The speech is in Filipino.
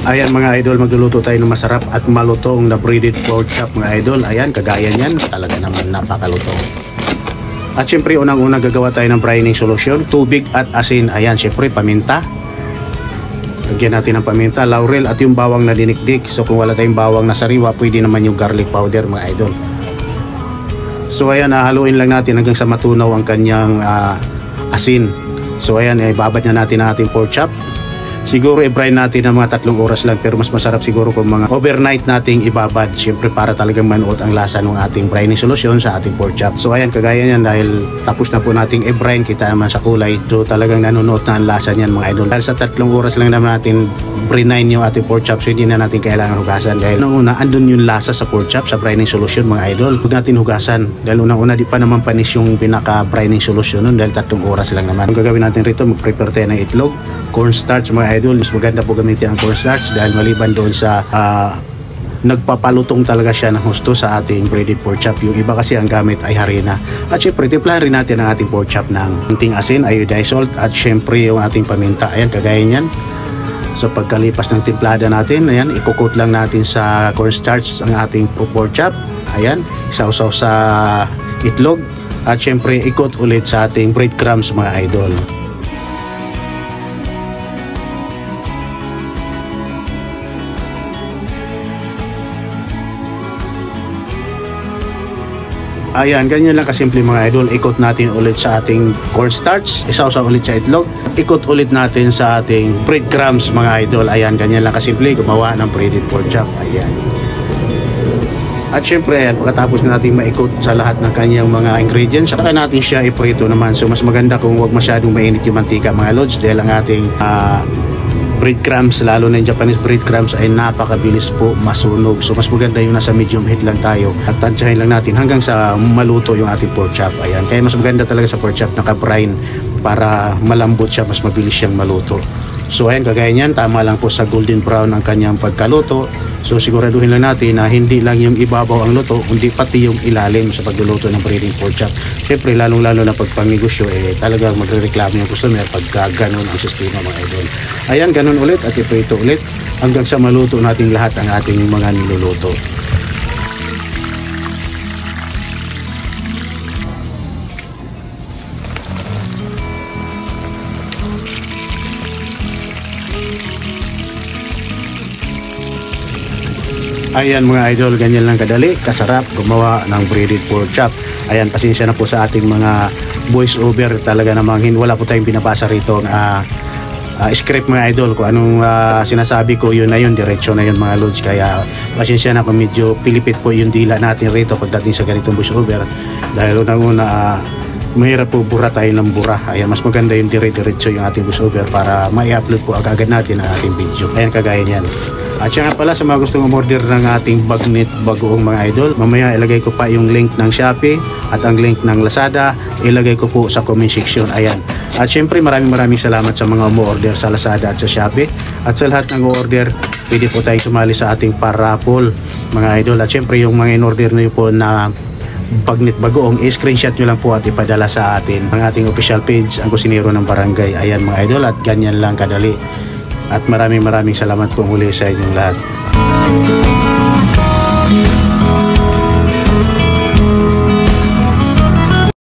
Ayan mga idol, magluluto tayo ng masarap at malutong na breaded pork chop mga idol. Ayan, kagaya niyan, talaga naman napakalutong. At syempre unang-una gagawa tayo ng brining solution, tubig at asin. Ayan, syempre paminta. Lagyan natin ng paminta, laurel at yung bawang na dinikdik. So kung wala tayong bawang na sariwa, pwede naman yung garlic powder mga idol. So ayan, haluin lang natin hanggang sa matunaw ang kanyang asin. So ayan, ibabad na natin ang ating pork chop. Siguro i-brine natin ng mga 3 oras lang, pero mas masarap siguro kung mga overnight nating ibabad. Siyempre para talagang manuot ang lasa ng ating brining solution sa ating pork chop. So ayan, kagaya niyan, dahil tapos na po nating i-brine, kita naman sa kulay. So talagang nanunuot na ang lasa niyan mga idol. Dahil sa 3 oras lang naman natin brine yung ating pork chop, so hindi na natin kailangan hugasan. Dahil unang-una, andun yung lasa sa pork chop, sa brining solution mga idol. Huwag natin hugasan. Dahil unang-una, di pa naman panis yung pinaka-brining solution nun, dahil 3 oras lang naman. Ang gagawin natin rito, mag-prepare tayo ng itlog, cornstarch mga idol. Mas maganda po gamitin ang cornstarch dahil maliban doon sa nagpapalutong talaga siya ng husto sa ating breaded pork chop. Yung iba kasi ang gamit ay harina. At syempre, timplahan rin natin ang ating pork chop ng kunting asin, iodized salt, at syempre yung ating paminta. Ayan, kagaya niyan. So pagkalipas ng timplada natin, ayan, ikukot lang natin sa cornstarch ang ating pork chop. Ayan, isausaw sa itlog. At syempre, ikot ulit sa ating breadcrumbs mga idol. Ayan, ganyan lang kasimple mga idol. Ikot natin ulit sa ating cornstarch, isawsaw ulit sa itlog, ikot ulit natin sa ating breadcrumbs mga idol. Ayan, ganyan lang kasimple gumawa ng breaded pork chop. Ayan. At syempre, ayan, pagkatapos na natin maikot sa lahat ng kanyang mga ingredients, saka natin siya iprito naman. So mas maganda kung huwag masyadong mainit yung mantika mga lods, dahil ang ating breadcrumbs, lalo na yung Japanese breadcrumbs, ay napakabilis po masunog. So mas maganda yung nasa medium heat lang tayo at tansyahin lang natin hanggang sa maluto yung ating pork chop. Ayan, kaya mas maganda talaga sa pork chop naka-brine para malambot siya, mas mabilis siyang maluto. So ayan, kagaya niyan, tama lang po sa golden brown ang kanyang pagkaluto. So siguraduhin lang natin na hindi lang yung ibabaw ang luto, kundi pati yung ilalim sa pagluluto ng breaded pork chop. Siyempre, lalong-lalo na pag pangnegosyo, talagang magre-reklamo yung customer pag ganun ang sistema mga idol. Ayan, ganun ulit at iprito ulit hanggang sa maluto natin lahat ang ating mga niluluto. Ayan mga idol, ganyan lang kadali, kasarap gumawa ng breaded pork chop. Ayan, pasensya na po sa ating mga voice over, talaga namang wala po tayong binabasa rito script mga idol. Kung anong sinasabi ko, yun na yun, diretso na yun mga lods. Kaya pasensya na kung medyo pilipit po yung dila natin rito pagdating sa ganitong voice over, dahil unang-una mahirap po bura tayo ng bura. Ayan, mas maganda yung dire-diretso yung ating voice over para ma-i-upload po agad natin ang ating video. Ayan, kagaya niyan. At siya nga pala, sa mga gustong umorder ng ating bagnet bagoong mga idol, mamaya ilagay ko pa yung link ng Shopee at ang link ng Lazada, ilagay ko po sa comment section. Ayan. At syempre, maraming salamat sa mga umorder sa Lazada at sa Shopee. At sa lahat ng umorder, pwede po tayong sumali sa ating parapol mga idol. At syempre, yung mga in-order nyo po na bagnet bagoong, i-screenshot nyo lang po at ipadala sa atin ang ating official page, ang Kusinero ng Barangay. Ayan mga idol, at ganyan lang kadali. At maraming salamat po muli sa inyong lahat.